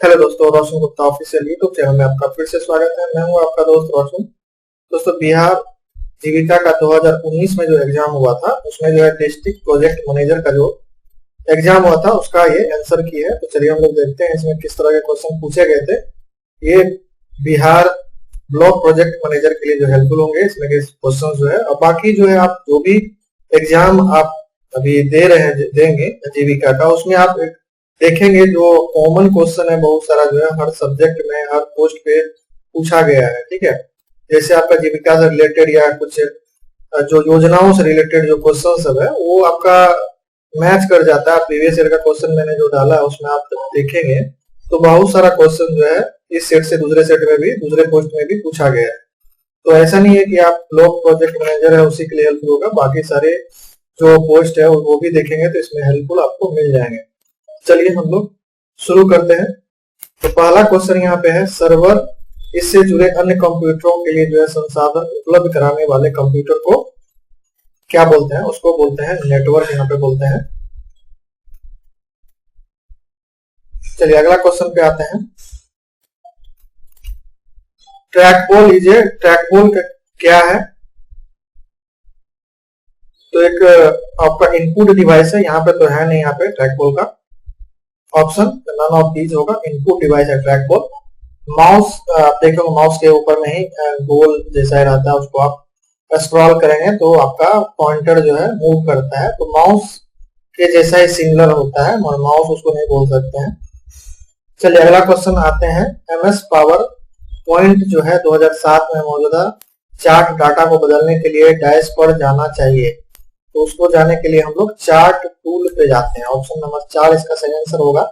Hello दोस्तों, रोशन Gupta official YouTube channel में आपका फिर से स्वागत है। मैं हूं आपका दोस्त रोशन। दोस्तों, बिहार जीविका का 2019 में जो एग्जाम हुआ था उसमें जो है डिस्ट्रिक्ट प्रोजेक्ट मैनेजर का जो एग्जाम हुआ था उसका ये आंसर की है। तो चलिए हम लोग देखते हैं इसमें किस तरह के क्वेश्चन पूछे गए थे। ये बिहार ब्लॉक प्रोजेक्ट मैनेजर के लिए जो हेल्पफुल होंगे इसमें के क्वेश्चन जो है। और बाकी जो है आप जो भी एग्जाम आप अभी दे रहे हैं देंगे जीविका का, उसमें आप देखेंगे जो कॉमन क्वेश्चन है बहुत सारा जो है हर सब्जेक्ट में हर पोस्ट पे पूछा गया है। ठीक है, जैसे आपका जीविका से रिलेटेड या कुछ जो योजनाओं से रिलेटेड जो क्वेश्चन सब है वो आपका मैच कर जाता है। प्रीवियस ईयर का क्वेश्चन मैंने जो डाला है उसमें आप देखेंगे तो बहुत सारा क्वेश्चन जो है इस सेट से दूसरे सेट में भी दूसरे पोस्ट में भी पूछा गया है। तो ऐसा नहीं है कि आप ब्लॉक प्रोजेक्ट मैनेजर है उसी के लिए हेल्पफुल होगा, बाकी सारे जो पोस्ट है वो भी देखेंगे तो इसमें हेल्पफुल आपको मिल जाएंगे। चलिए हम लोग शुरू करते हैं। तो पहला क्वेश्चन यहाँ पे है, सर्वर इससे जुड़े अन्य कंप्यूटरों के लिए जो है संसाधन उपलब्ध कराने वाले कंप्यूटर को क्या बोलते हैं? उसको बोलते हैं नेटवर्क, यहाँ पे बोलते हैं। चलिए अगला क्वेश्चन पे आते हैं। ट्रैकबॉल लीजिए, ट्रैकबॉल क्या है? तो एक आपका इनपुट डिवाइस है, यहाँ पे तो है नहीं, यहाँ पे ट्रैकबॉल का ऑप्शन नन ऑफ दीज होगा। इनपुट डिवाइस है ट्रैकबॉल। माउस आप देखोगे माउस के ऊपर में ही गोल जैसा रहता है, उसको आप स्क्रॉल करेंगे तो आपका पॉइंटर जो है मूव करता है, तो माउस के जैसा ही सिमिलर होता है, माउस उसको नहीं बोल सकते हैं। चलिए अगला क्वेश्चन आते हैं। एमएस पावर पॉइंट जो है 2007 में मौजूदा चार्ट डाटा को बदलने के लिए डैश पर जाना चाहिए, तो उसको जाने के लिए हम लोग चार्ट टूल पे जाते हैं। ऑप्शन नंबर 4 इसका सही आंसर होगा।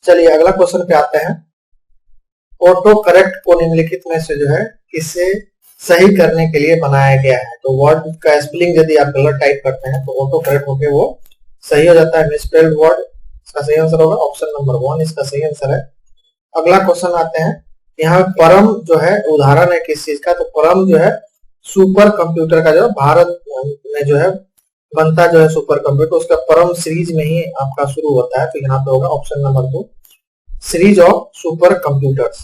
चलिए अगला क्वेश्चन पे आते हैं। ऑटो करेक्ट को निम्नलिखित में से जो है इसे सही करने के लिए बनाया गया है। तो वर्ड का स्पेलिंग यदि आप गलत टाइप करते हैं तो ऑटो करेक्ट होकर वो सही हो जाता है। मिसस्पेल्ड वर्ड इसका सही आंसर होगा। ऑप्शन नंबर 1 इसका सही आंसर है। अगला क्वेश्चन आते हैं। यहाँ परम जो है उदाहरण है किस चीज का? तो परम जो है सुपर कंप्यूटर का जो भारत में जो है बनता जो है सुपर कंप्यूटर, उसका परम सीरीज में ही आपका शुरू होता है, तो यहाँ पे होगा option number 2 series of super computers.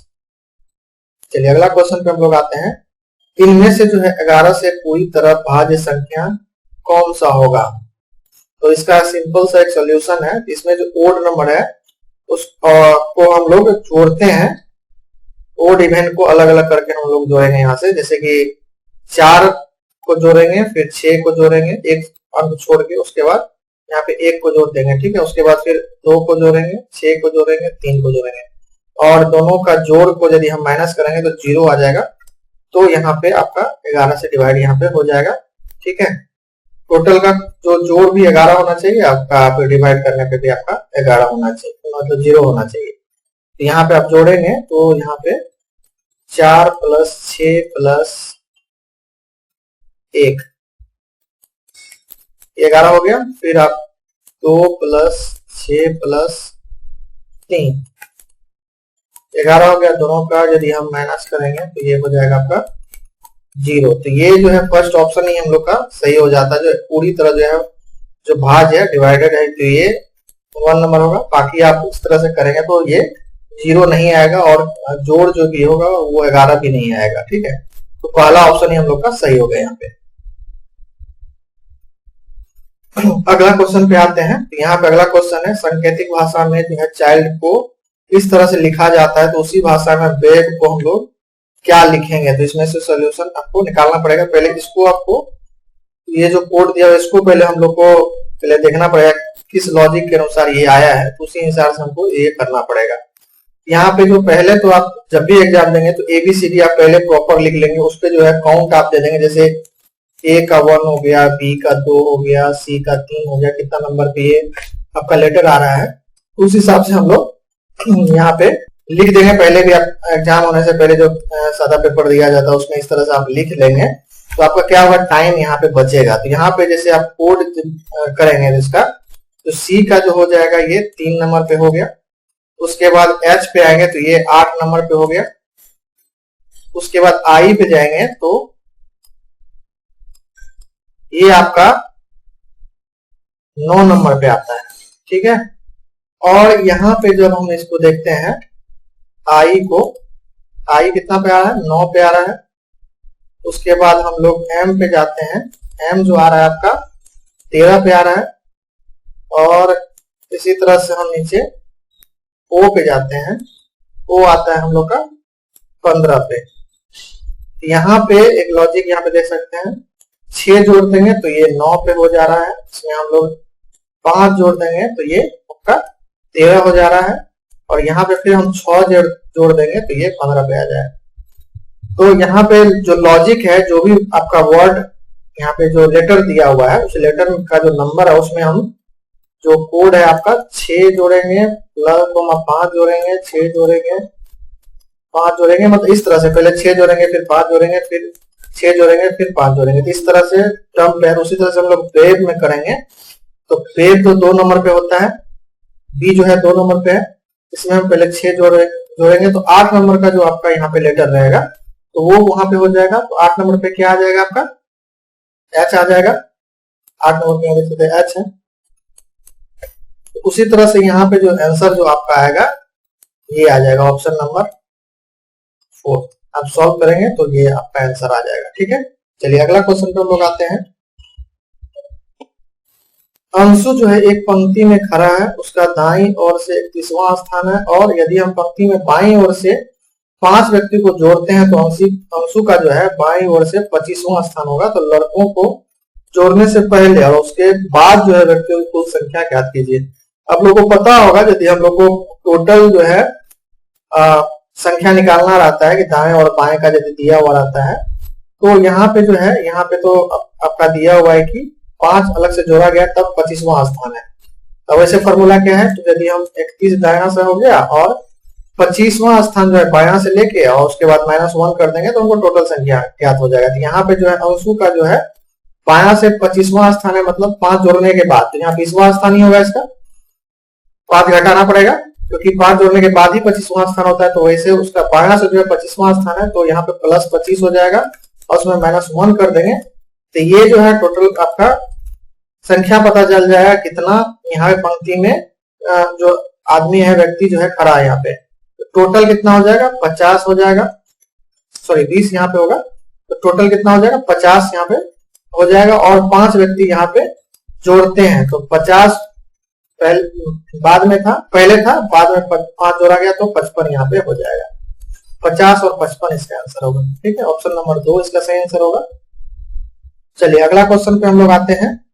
चलिए अगला क्वेश्चन पे हम लोग आते हैं। इनमें से जो है 11 से पूरी तरह भाज्य संख्या कौन सा होगा? तो इसका सिंपल सा एक सोल्यूशन है। इसमें जो ओड नंबर है उसको हम लोग जोड़ते हैं, ओड इवन को अलग अलग करके हम लोग जोड़ेंगे यहाँ से। जैसे कि 4 को जोड़ेंगे, फिर 6 को जोड़ेंगे, एक अंक छोड़ के, उसके बाद यहाँ पे 1 को जोड़ देंगे। ठीक है, उसके बाद फिर 2 को जोड़ेंगे, 6 को जोड़ेंगे, 3 को जोड़ेंगे, और दोनों का जोड़ को यदि हम माइनस करेंगे तो 0 आ जाएगा। तो यहाँ पे आपका 11 से डिवाइड यहाँ पे हो जाएगा। ठीक है, टोटल का जो जोड़ भी 11 होना चाहिए आपका, आप डिवाइड करने पे भी आपका 11 होना चाहिए, मतलब 0 होना चाहिए। तो यहाँ पे आप जोड़ेंगे तो यहाँ पे 4 + 6 + 1 11 हो गया। फिर आप 2 + 6 + 3 11 हो गया। दोनों का यदि हम माइनस करेंगे तो ये हो जाएगा आपका 0। तो ये जो है फर्स्ट ऑप्शन ही हम लोग का सही हो जाता है, जो पूरी तरह जो है जो भाज है डिवाइडेड है, तो ये 1 नंबर होगा। बाकी आप इस तरह से करेंगे तो ये 0 नहीं आएगा, और जोड़ जो भी होगा वो 11 भी नहीं आएगा। ठीक है, तो पहला ऑप्शन ही हम लोग का सही हो गया यहाँ पे। अगला क्वेश्चन पे आते हैं। यहाँ पे अगला क्वेश्चन है, सांकेतिक भाषा में जो है चाइल्ड को इस तरह से लिखा जाता है, तो उसी भाषा में बेब को हम लोग क्या लिखेंगे? तो इसमें से सॉल्यूशन आपको निकालना पड़ेगा। पहले इसको आपको ये जो कोड दिया है इसको पहले हम लोग को पहले देखना पड़ेगा किस लॉजिक के अनुसार ये आया है, तो उसी हिसाब से हमको ये करना पड़ेगा। यहाँ पे जो पहले तो आप जब भी एग्जाम देंगे तो ABCD आप पहले प्रॉपर लिख लेंगे, उस पर जो है काउंट आप दे देंगे। जैसे A का 1 हो गया, B का 2 हो गया, C का 3 हो गया, कितना नंबर पे ये आपका लेटर आ रहा है, उस हिसाब से हम लोग यहाँ पे लिख देंगे। पहले भी आप एग्जाम होने से पहले जो सादा पेपर दिया जाता है उसमें इस तरह से आप लिख लेंगे तो आपका क्या होगा, टाइम यहाँ पे बचेगा। तो यहाँ पे जैसे आप कोड करेंगे इसका, तो C का जो हो जाएगा ये 3 नंबर पे हो गया। उसके बाद H पे आएंगे तो ये 8 नंबर पे हो गया। उसके बाद I पे जाएंगे तो ये आपका 9 नंबर पे आता है। ठीक है, और यहाँ पे जब हम इसको देखते हैं आई को, आई कितना पे आ रहा है, 9 पे आ रहा है। उसके बाद हम लोग एम पे जाते हैं, एम जो आ रहा है आपका 13 पे आ रहा है। और इसी तरह से हम नीचे ओ पे जाते हैं, ओ आता है हम लोग का 15 पे। यहाँ पे एक लॉजिक यहाँ पे देख सकते हैं, 6 जोड़ देंगे तो ये 9 पे हो जा रहा है, इसमें हम लोग 5 जोड़ देंगे तो ये आपका 13 हो जा रहा है। और यहाँ पे फिर हम 6 जोड़ देंगे तो ये 15 पे आ जाए। तो यहाँ पे जो लॉजिक है, जो भी आपका वर्ड यहाँ पे जो लेटर दिया हुआ है, उस लेटर का जो नंबर है उसमें हम जो कोड है आपका 6 जोड़ेंगे प्लस 5 जोड़ेंगे, 6 जोड़ेंगे 5 जोड़ेंगे, मतलब इस तरह से पहले 6 जोड़ेंगे फिर 5 जोड़ेंगे फिर 6 जोड़ेंगे फिर 5 जोड़ेंगे, तो इस तरह से टर्म पे है। उसी तरह से हम लोग वेब में करेंगे तो वेब तो 2 नंबर पे होता है, बी जो है 2 नंबर पे है, इसमें हम पहले 6 जोड़ेंगे तो 8 नंबर का जो आपका यहाँ पे लेटर रहेगा तो वो वहां पे हो जाएगा। तो 8 नंबर पे क्या आ जाएगा आपका, एच आ जाएगा, 8 नंबर पे एच है। तो उसी तरह से यहाँ पे जो आंसर जो आपका आएगा ये आ जाएगा ऑप्शन नंबर 4। आप सॉल्व करेंगे तो ये आपका आंसर आ जाएगा। ठीक है, चलिए अगला क्वेश्चन पे हम लोग आते हैं। अंशु जो है एक पंक्ति में खड़ा है, उसका दाईं ओर से 31वां स्थान है, और यदि हम पंक्ति में बाईं ओर से 5 व्यक्ति को जोड़ते हैं तो अंशु का जो है बाईं ओर से 25वां स्थान होगा। तो लड़कों को जोड़ने से पहले और उसके बाद जो है व्यक्तियों की कुल संख्या ज्ञात कीजिए। आप लोगों को पता होगा यदि हम लोग को टोटल जो है संख्या निकालना रहता है कि दाएं और बाएं का यदि दिया हुआ रहता है, तो यहाँ पे जो है, यहाँ पे तो आपका दिया हुआ है कि 5 अलग से जोड़ा गया तब 25वां स्थान है। अब वैसे फॉर्मूला क्या है, तो यदि हम 31 दायां से हो गया और 25वां स्थान जो है बायां से लेके और उसके बाद -1 कर देंगे तो हमको टोटल संख्या ज्ञात हो जाएगा। तो यहाँ पे जो है अंशु का जो है बायां से 25वां स्थान है, मतलब 5 जोड़ने के बाद, तो यहाँ 20वां स्थान ही होगा, इसका 5 घटाना पड़ेगा क्योंकि 5 जोड़ने के बाद ही 25वां स्थान होता है। तो वैसे उसका बायां से जो है 25वां स्थान है, तो यहाँ पे प्लस 25 हो जाएगा और उसमें -1 कर देंगे तो ये जो है टोटल आपका संख्या पता चल जाएगा कितना यहाँ पंक्ति में जो आदमी है, व्यक्ति जो है खड़ा है यहाँ पे। टोटल कितना हो जाएगा, 50 हो जाएगा, सॉरी 20 यहाँ पे होगा, तो टोटल कितना हो जाएगा 50 यहाँ पे हो जाएगा। और 5 व्यक्ति यहाँ पे जोड़ते हैं तो 50 बाद में था, पहले था, बाद में 5 जोड़ा गया तो 55 यहाँ पे हो जाएगा। 50 और 55 इसका आंसर होगा। ठीक है, ऑप्शन नंबर 2 इसका सही आंसर होगा। चलिए अगला क्वेश्चन पे हम लोग आते हैं।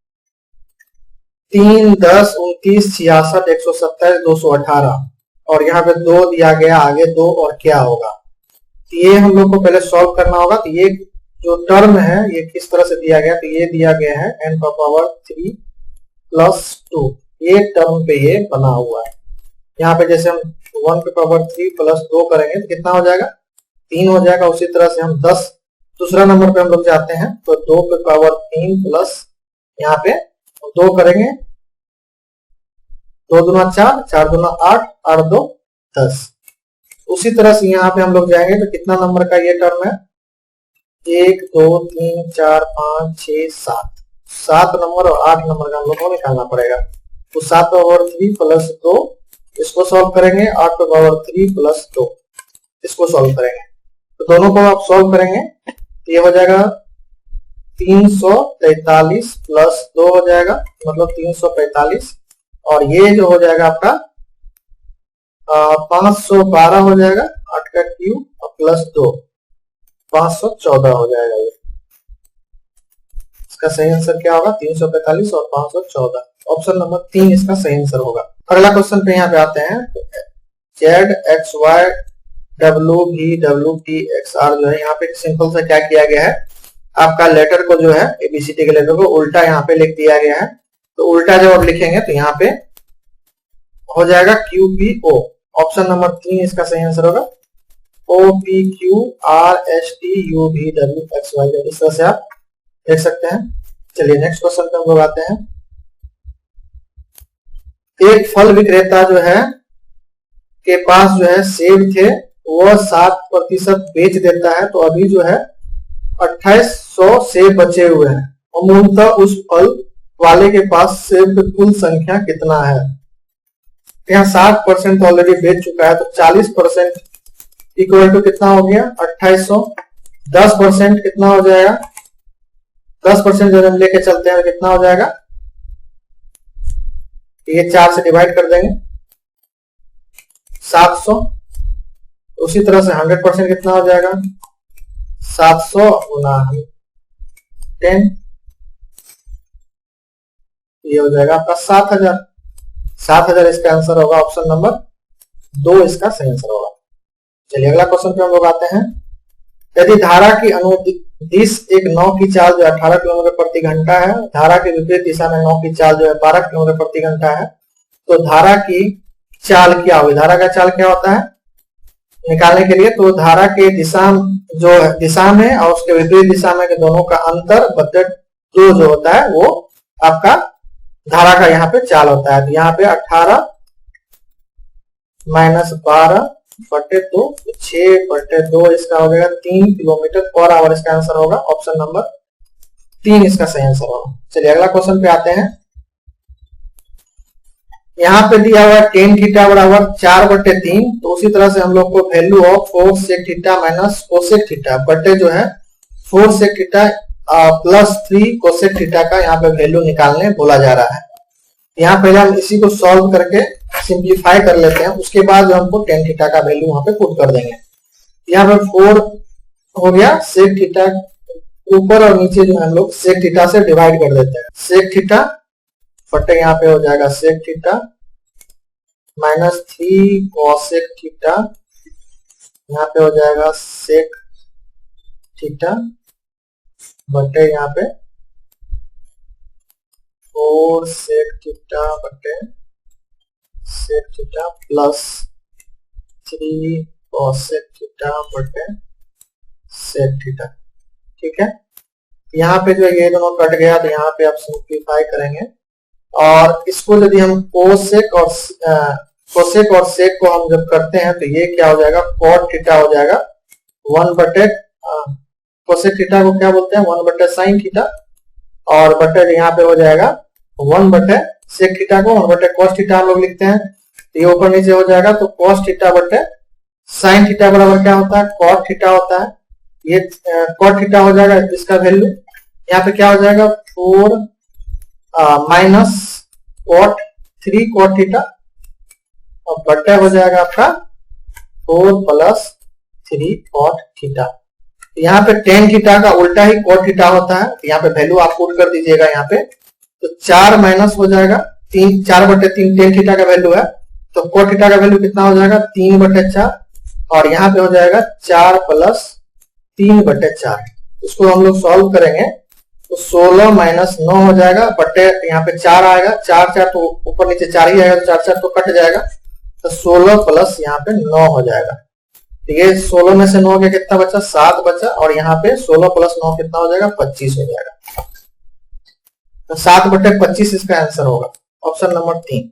3, 10, 29, 66, 127, 218 और यहाँ पे 2 दिया गया, आगे 2 और क्या होगा, तो ये हम लोग को पहले सॉल्व करना होगा। तो ये जो टर्म है ये किस तरह से दिया गया, तो ये दिया गया है n⁻³ + 2, ये टर्म पे ये बना हुआ है। यहाँ पे जैसे हम 1⁻³ + 2 करेंगे तो कितना हो जाएगा, 3 हो जाएगा। उसी तरह से हम 10 दूसरा नंबर पे हम लोग जाते हैं तो 2⁻³ प्लस यहाँ पे 2 करेंगे, 2 दूना 4, 4 दूना 8, 8 2 10। उसी तरह से यहाँ पे हम लोग जाएंगे तो कितना नंबर का ये टर्म है, 1 2 3 4 5 6 7, 7 नंबर और 8 नंबर का हम लोग को निकालना पड़ेगा। तो 7/3 + 2 इसको सॉल्व करेंगे, 8/3 + 2 इसको सॉल्व करेंगे। तो दोनों को आप सॉल्व करेंगे तो ये हो जाएगा 343 + 2 हो जाएगा, मतलब 345, और ये जो हो जाएगा आपका 512 हो जाएगा, 8 का क्यूब और प्लस 2 514 हो जाएगा। ये इसका सही आंसर क्या होगा, 345 और 514, ऑप्शन नंबर 3 इसका सही आंसर होगा। अगला क्वेश्चन पे यहाँ पे आते हैं। Z X Y W V W P X R जो है यहाँ पे सिंपल से क्या किया गया है, आपका लेटर को जो है ABCD के लेटर को उल्टा यहाँ पे लिख दिया गया है। तो उल्टा जब आप लिखेंगे तो यहाँ पे हो जाएगा QPO, ऑप्शन नंबर 3 इसका सही आंसर होगा। OPQRSTUVWXY, इस तरह से आप देख सकते हैं। चलिए नेक्स्ट क्वेश्चन पे हम लोग आते हैं। एक फल विक्रेता जो है के पास जो है सेब थे, वह 7% बेच देता है, तो अभी जो है 2800 सेब बचे हुए हैं। अमूलतः उस फल वाले के पास सेब की कुल संख्या कितना है। यहाँ 60% ऑलरेडी बेच चुका है, तो 40% इक्वल टू कितना हो गया 2800। 10% कितना हो जाएगा, 10% जब हम लेके चलते हैं कितना हो जाएगा, ये 4 से डिवाइड कर देंगे 700। उसी तरह से 100% कितना हो जाएगा 700 गुना 10, ये हो जाएगा आपका 7000। 7000 इसका आंसर होगा, ऑप्शन नंबर 2 इसका सही आंसर होगा। चलिए अगला क्वेश्चन पे हम लोग आते हैं। यदि धारा की अनुदिश एक नाव की चाल जो 18 किलोमीटर प्रति घंटा है, धारा के विपरीत दिशा में नाव की चाल जो है 12 किलोमीटर प्रति घंटा है, तो धारा की चाल क्या होगी। धारा का चाल क्या होता है निकालने के लिए, तो धारा के दिशा में और उसके विपरीत दिशा में के दोनों का अंतर बटे 2 जो होता है वो आपका धारा का यहाँ पे चाल होता है। तो यहाँ पे 18 माइनस 12 बटे 2, 6 बटे 2 इसका हो गया 3 किलोमीटर पर आवर, इसका आंसर होगा ऑप्शन नंबर 3 इसका सही आंसर होगा। चलिए अगला क्वेश्चन पे आते हैं। यहाँ पे दिया हुआ टेन थीटा बराबर 4 बटे 3, तो उसी तरह से हम लोग को value of 4 sec theta minus cosec theta बटे जो है 4 sec theta plus 3 cosec theta का यहाँ पे वैल्यू निकालने बोला जा रहा है। यहाँ पहले हम इसी को सॉल्व करके सिंप्लीफाई कर लेते हैं, उसके बाद जो हमको टेन थीटा का वैल्यू वहां पे पुट कर देंगे। यहाँ पे 4 हो गया सेक थीटा, ऊपर और नीचे जो हम लोग सेक थीटा से डिवाइड कर देते हैं। सेक थीटा बटे यहाँ पे हो जाएगा sec theta minus 3 cosec theta, यहाँ पे हो जाएगा सेक थीटा बटे यहाँ पे 4 सेक थीटा बटे sec theta plus 3 cosec theta बटे सेक थीटा। ठीक है, यहाँ पे जो ये दोनों कट गया तो यहाँ पे आप सिंप्लीफाई करेंगे और इसको यदि हम कोसेक और सेक को हम जब करते हैं तो ये क्या हो जाएगा कॉट थीटा हो जाएगा 1 बटे कोसेक थीटा को क्या बोलते हैं 1 बटे साइन थीटा, और बटे यहाँ पे हो जाएगा 1 बटे सेक थीटा को 1 बटे कॉस थीटा हम लोग लिखते हैं, तो ये ऊपर नीचे हो जाएगा। तो कॉस थीटा बटे साइन थीटा बराबर क्या होता है कॉट थीटा होता है, ये कॉट थीटा हो जाएगा इसका वैल्यू। यहाँ पे क्या हो जाएगा 4 माइनस कॉट 3 कॉट थीटा और बटे हो जाएगा आपका 4 प्लस 3 कॉट थीटा। यहाँ पे टेन थीटा का उल्टा ही कॉट थीटा होता है, यहाँ पे वैल्यू आप पुट कर दीजिएगा यहाँ पे, तो 4 माइनस हो जाएगा 3, 4 बटे 3 टेन थीटा का वैल्यू है, तो कॉट थीटा का वैल्यू कितना हो जाएगा 3 बटे 4, और यहाँ पे हो जाएगा 4 प्लस 3 बटे 4। इसको हम लोग सॉल्व करेंगे तो 16 माइनस 9 हो जाएगा बटे यहाँ पे 4 आएगा, 4 4 तो ऊपर नीचे 4 ही आएगा, तो 4 4 तो कट जाएगा, तो 16 प्लस यहाँ पे 9 हो जाएगा। तो ये 16 में से 9 के कितना बचा 7 बचा, और यहाँ पे 16 प्लस 9 कितना हो जाएगा 25 हो जाएगा, तो 7 बटे 25 इसका आंसर होगा ऑप्शन नंबर 3।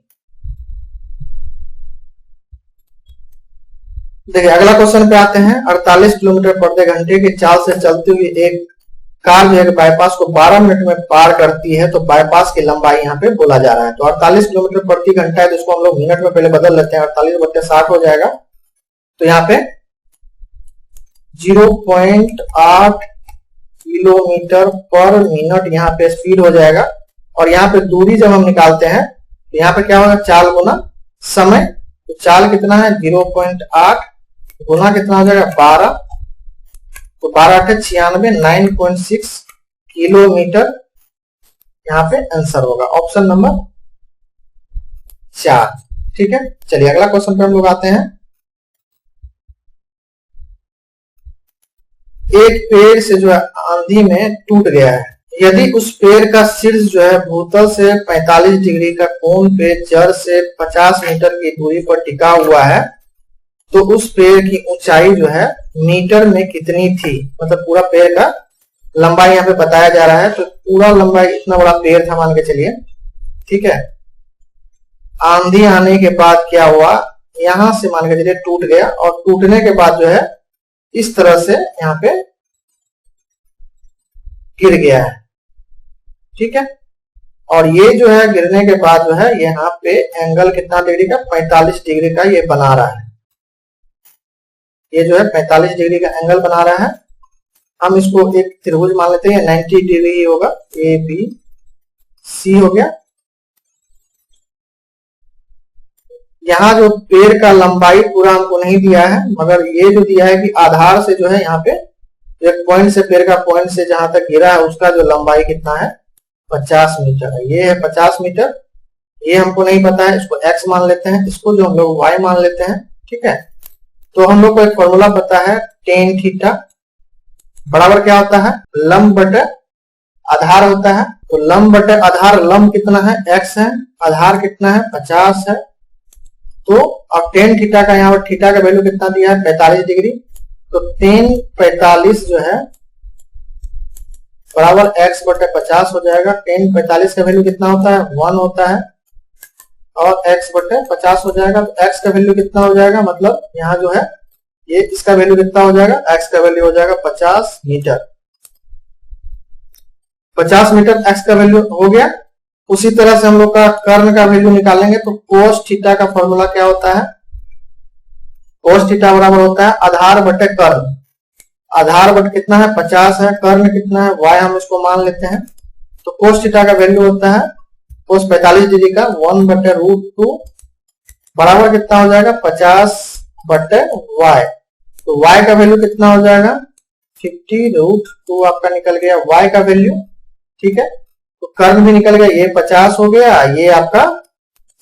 देखिए अगला क्वेश्चन पे आते हैं। 48 किलोमीटर प्रति घंटे की चाल से चलती हुई एक कार जो है बाईपास को 12 मिनट में पार करती है, तो बाईपास की लंबाई यहाँ पे बोला जा रहा है। तो 48 किलोमीटर प्रति घंटा है, तो इसको हम लोग मिनट में पहले बदल लेते हैं, 48 बटे 60 हो जाएगा। तो यहाँ पे 0.8 किलोमीटर पर मिनट यहाँ पे स्पीड हो जाएगा, और यहाँ पे दूरी जब हम निकालते हैं तो यहाँ पे क्या होगा चाल गुना समय, तो चाल कितना है 0.8 गुना कितना हो जाएगा 12, तो 12 8 96 9.6 किलोमीटर यहाँ पे आंसर होगा ऑप्शन नंबर 4। ठीक है, चलिए अगला क्वेश्चन पे हम लोग आते हैं। एक पेड़ से जो है आंधी में टूट गया है, यदि उस पेड़ का शीर्ष जो है भूतल से 45 डिग्री का कोण पे जड़ से 50 मीटर की दूरी पर टिका हुआ है, तो उस पेड़ की ऊंचाई जो है मीटर में कितनी थी। मतलब पूरा पेड़ का लंबाई यहाँ पे बताया जा रहा है, तो पूरा लंबाई इतना बड़ा पेड़ था मान के चलिए। ठीक है, आंधी आने के बाद क्या हुआ, यहां से मान के चलिए टूट गया, और टूटने के बाद जो है इस तरह से यहाँ पे गिर गया है। ठीक है, और ये जो है गिरने के बाद जो है यहाँ पे एंगल कितना डिग्री का 45 डिग्री का ये बना रहा है। ये जो है 45 डिग्री का एंगल बना रहा है। हम इसको एक त्रिभुज मान लेते हैं, 90 डिग्री होगा, ए बी सी हो गया। यहाँ जो पेड़ का लंबाई पूरा हमको नहीं दिया है, मगर ये जो दिया है कि आधार से जो है यहाँ पे एक पॉइंट से, पेड़ का पॉइंट से जहां तक गिरा है उसका जो लंबाई कितना है 50 मीटर है। ये है 50 मीटर। ये हमको नहीं पता है, इसको x मान लेते हैं, इसको जो हम लोग y मान लेते हैं। ठीक है, तो हम लोग को एक फॉर्मूला पता है, टेन थीटा बराबर क्या होता है, लंब बटे आधार होता है। तो लंब बटे आधार, लंब कितना है x है, आधार कितना है 50 है। तो अब टेन थीटा का यहाँ पर थीटा का वैल्यू कितना दिया है 45 डिग्री। तो टेन 45 जो है बराबर x बटे 50 हो जाएगा। टेन 45 का वैल्यू कितना होता है 1 होता है और x बटे 50 हो जाएगा। तो x का वैल्यू कितना हो जाएगा, मतलब यहाँ जो है ये इसका वैल्यू कितना हो जाएगा, x का वैल्यू हो जाएगा 50 मीटर। 50 मीटर x का वैल्यू हो गया। उसी तरह से हम लोग का कर्ण का वैल्यू निकालेंगे। तो कोस थीटा का फॉर्मूला क्या होता है, कोस थीटा बराबर होता है आधार बटे कर्ण। आधार बटे कितना है 50 है, कर्ण कितना है y, हम इसको मान लेते हैं। तो कोस थीटा का वैल्यू होता है कोस 45 डिग्री का 1 बटे √2 बराबर कितना हो जाएगा 50 बटे y। तो y का वैल्यू कितना हो जाएगा 50√2 आपका निकल गया y का वैल्यू। ठीक है, तो कर्ण भी निकल गया, ये 50 हो गया, ये आपका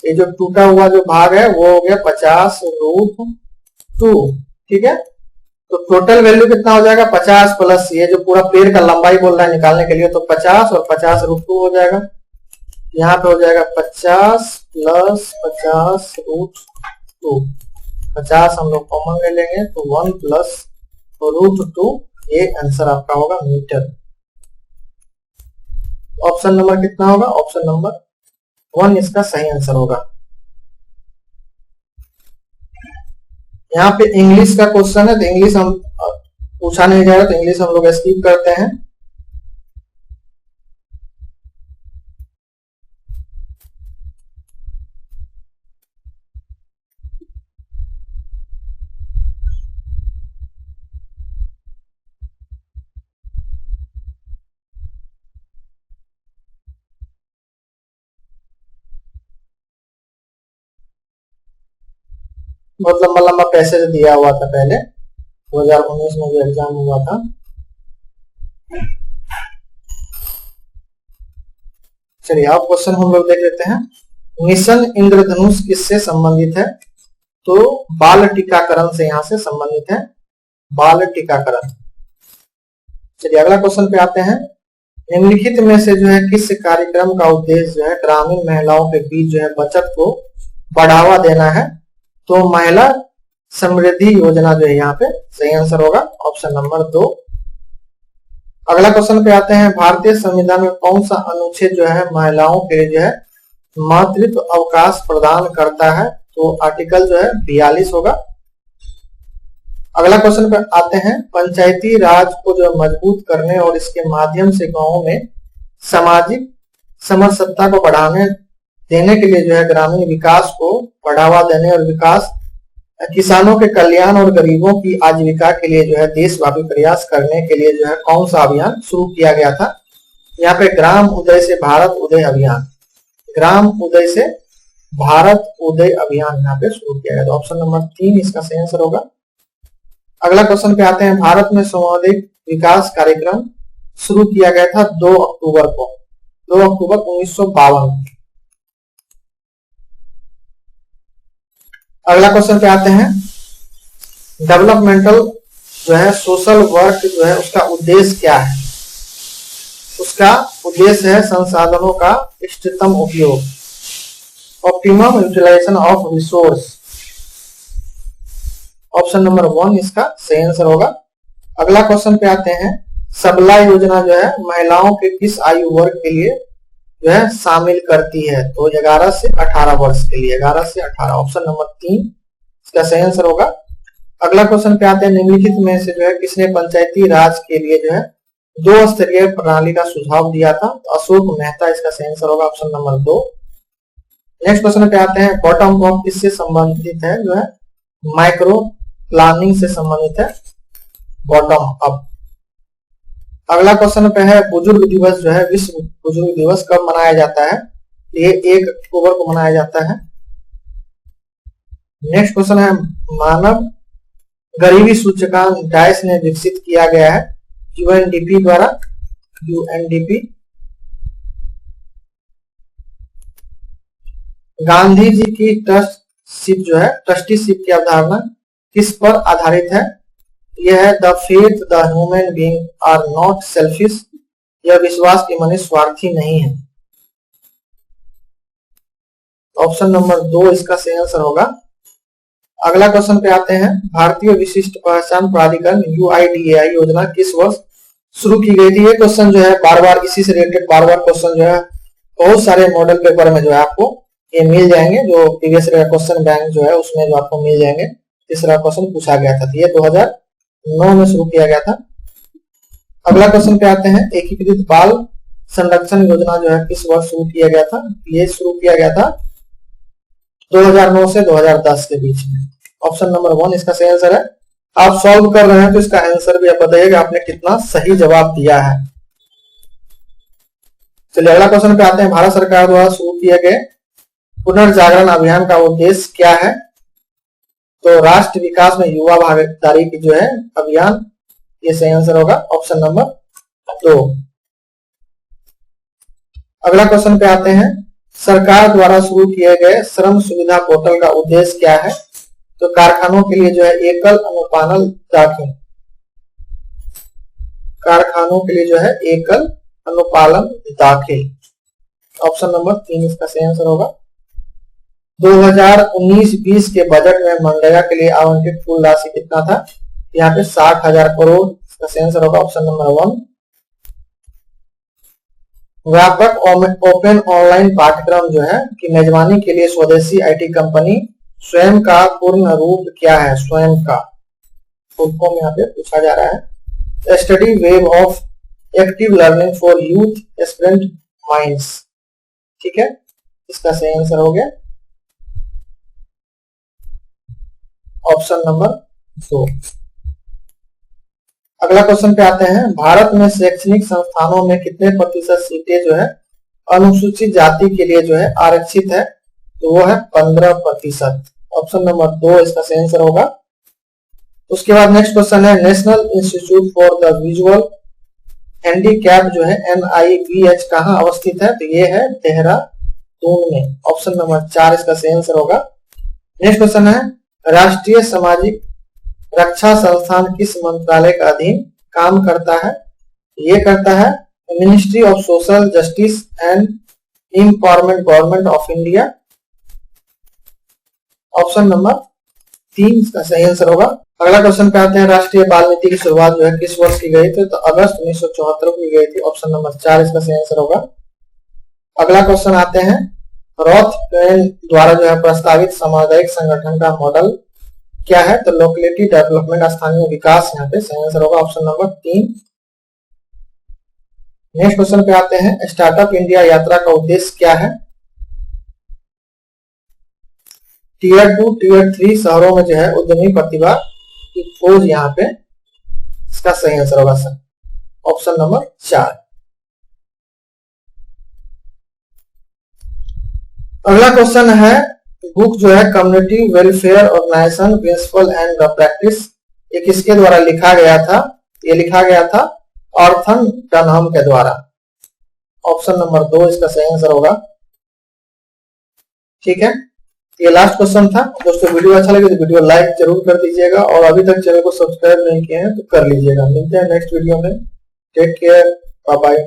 ये जो टूटा हुआ जो भाग है वो हो गया 50√2। ठीक है, तो टोटल वैल्यू कितना हो जाएगा 50 प्लस ये जो पूरा पेड़ का लंबाई बोल रहा है निकालने के लिए, तो 50 और 50√2 हो जाएगा। यहाँ पे हो जाएगा 50 प्लस 50√2, 50 हम लोग कॉमन ले लेंगे तो 1 प्लस √2, ये आंसर आपका होगा मीटर। ऑप्शन नंबर कितना होगा, ऑप्शन नंबर 1 इसका सही आंसर होगा। यहाँ पे इंग्लिश का क्वेश्चन है, तो इंग्लिश हम पूछा नहीं जाएगा, तो इंग्लिश हम लोग स्किप करते हैं। बहुत लंबा लंबा पैसेज दिया हुआ था पहले 2019 में जो एग्जाम हुआ था। चलिए अब क्वेश्चन हम लोग देख लेते हैं। मिशन इंद्रधनुष किससे संबंधित है, तो बाल टीकाकरण से यहाँ से संबंधित है, बाल टीकाकरण। चलिए अगला क्वेश्चन पे आते हैं। निम्नलिखित में से जो है किस कार्यक्रम का उद्देश्य जो है ग्रामीण महिलाओं के बीच जो है बचत को बढ़ावा देना है, तो महिला समृद्धि योजना जो है यहाँ पे सही आंसर होगा, ऑप्शन नंबर 2। अगला क्वेश्चन पे आते हैं। भारतीय संविधान में कौन सा अनुच्छेद जो है महिलाओं के लिए जो है मातृत्व अवकाश प्रदान करता है, तो आर्टिकल जो है 42 होगा। अगला क्वेश्चन पे आते हैं। पंचायती राज को जो मजबूत करने और इसके माध्यम से गांवों में सामाजिक समरसत्ता को बढ़ाने देने के लिए जो है ग्रामीण विकास को बढ़ावा देने और विकास, किसानों के कल्याण और गरीबों की आजीविका के लिए जो है देशव्यापी प्रयास करने के लिए जो है कौन सा अभियान शुरू किया गया था, यहाँ पे ग्राम उदय से भारत उदय अभियान, ग्राम उदय से भारत उदय अभियान यहाँ पे शुरू किया गया। तो ऑप्शन नंबर 3 इसका सही आंसर होगा। अगला क्वेश्चन पे आते हैं। भारत में सामुदायिक विकास कार्यक्रम शुरू किया गया था 2 अक्टूबर को, 2 अक्टूबर 1952। अगला क्वेश्चन पे आते हैं। डेवलपमेंटल जो है सोशल वर्क जो है उसका उद्देश्य क्या है, उसका उद्देश्य है संसाधनों का इष्टतम उपयोग, optimum utilisation of resource, option number 1 इसका सही आंसर होगा। अगला क्वेश्चन पे आते हैं। सबला योजना जो है महिलाओं के किस आयु वर्ग के लिए जो है शामिल करती है, तो 11 से 18 वर्ष के लिए, 11 से 18, ऑप्शन नंबर 3 इसका सही आंसर होगा। अगला क्वेश्चन पे आते हैं। निम्नलिखित में से जो है किसने पंचायती राज के लिए जो है 2 स्तरीय प्रणाली का सुझाव दिया था, तो अशोक मेहता इसका सही आंसर होगा, ऑप्शन नंबर 2। नेक्स्ट क्वेश्चन पे आते हैं। बॉटम अप किससे संबंधित है, जो है माइक्रो प्लानिंग से संबंधित है, बॉटम अप। अगला क्वेश्चन पे है बुजुर्ग दिवस जो है, विश्व बुजुर्ग दिवस कब मनाया जाता है? ये 1 अक्टूबर को मनाया जाता है। नेक्स्ट क्वेश्चन है मानव गरीबी सूचकांक डाइस ने विकसित किया गया है यूएनडीपी द्वारा। यूएनडीपी गांधी जी की ट्रस्टीशिप जो है, ट्रस्टीशिप की अवधारणा किस पर आधारित है? यह है the faith the human being are not selfish, यह विश्वास की मनुष्य स्वार्थी नहीं है। ऑप्शन नंबर 2 इसका सही आंसर होगा। अगला क्वेश्चन पे आते हैं, भारतीय विशिष्ट पहचान प्राधिकरण UIDAI योजना किस वर्ष शुरू की गई थी? ये क्वेश्चन जो है बार बार इसी से रिलेटेड बार बार क्वेश्चन जो है बहुत सारे मॉडल पेपर में जो है आपको ये मिल जाएंगे, जो प्रीवियस क्वेश्चन बैंक जो है उसमें जो आपको मिल जाएंगे। तीसरा क्वेश्चन पूछा गया था, ये 2009 में शुरू किया गया था। अगला क्वेश्चन पे आते हैं, एकीकृत बाल संरक्षण योजना जो है किस वर्ष शुरू किया गया था? ये शुरू किया गया था 2009 से 2010 के बीच में। ऑप्शन नंबर 1 इसका सही आंसर है। आप सॉल्व कर रहे हैं तो इसका आंसर भी आप बताइएगा आपने कितना सही जवाब दिया है। चलिए अगला क्वेश्चन पे आते हैं, भारत सरकार द्वारा शुरू किए गए पुनर्जागरण अभियान का उद्देश्य क्या है? तो राष्ट्र विकास में युवा भागीदारी की जो है अभियान, ये सही आंसर होगा। Option number 2। अगला क्वेश्चन पे आते हैं, सरकार द्वारा शुरू किए गए श्रम सुविधा पोर्टल का उद्देश्य क्या है? तो कारखानों के लिए जो है एकल अनुपालन दाखिल, कारखानों के लिए जो है एकल अनुपालन दाखिल। ऑप्शन नंबर 3 इसका सही आंसर होगा। 2019-20 के बजट में मनरेगा के लिए आवंटित कुल राशि कितना था? यहाँ पे 60,000 करोड़, इसका सही आंसर होगा ऑप्शन नंबर 1। व्यापक ओपन ऑनलाइन पाठ्यक्रम जो है की मेजबानी के लिए स्वदेशी IT कंपनी स्वयं का पूर्ण रूप क्या है? स्वयं का फुल फॉर्म यहाँ पे पूछा जा रहा है। Study web of active learning for youth aspirant minds, ठीक है, इसका सही आंसर हो गया ऑप्शन नंबर 2। अगला क्वेश्चन पे आते हैं, भारत में शैक्षणिक संस्थानों में कितने प्रतिशत सीटें जो है अनुसूचित जाति के लिए जो है आरक्षित है? तो वो है 15%। ऑप्शन नंबर 2 इसका सही आंसर होगा। उसके बाद नेक्स्ट क्वेश्चन है, national institute for the visual handicap जो है NIVH कहाँ अवस्थित है? तो ये है देहरादून में। ऑप्शन नंबर 4 इसका सही आंसर होगा। नेक्स्ट क्वेश्चन है, राष्ट्रीय सामाजिक रक्षा संस्थान किस मंत्रालय का अधीन काम करता है? ये करता है ministry of social justice and empowerment, government of India. Option number 3 इसका सही आंसर होगा। अगला क्वेश्चन पे आते हैं, राष्ट्रीय बाल नीति की शुरुआत जो है किस वर्ष की गई थी? तो अगस्त 1974 को की गई थी। ऑप्शन नंबर 4 इसका सही आंसर होगा। अगला क्वेश्चन आते हैं, रॉथ पेन द्वारा जो है प्रस्तावित सामुदायिक संगठन का मॉडल क्या है? तो लोकेलिटी डेवलपमेंट, स्थानीय विकास, यहाँ पे सही आंसर होगा ऑप्शन नंबर 3। नेक्स्ट क्वेश्चन पे आते हैं, स्टार्टअप इंडिया यात्रा का उद्देश्य क्या है? टियर 2 टियर 3 शहरों में जो है उद्यमी प्रतिभा की खोज, यहाँ पे इसका सही आंसर होगा सर ऑप्शन नंबर 4। अगला क्वेश्चन है, बुक जो है community welfare organisation principle and the practice, ये किसके द्वारा लिखा गया था? ये लिखा गया था ऑर्थन डनहम के द्वारा। ऑप्शन नंबर 2 इसका सही आंसर होगा। ठीक है, ये लास्ट क्वेश्चन था दोस्तों। वीडियो अच्छा लगे तो वीडियो लाइक जरूर कर दीजिएगा और अभी तक चैनल को सब्सक्राइब नहीं किए हैं तो कर लीजिएगा। मिलते हैं नेक्स्ट वीडियो में। Take care, bye bye.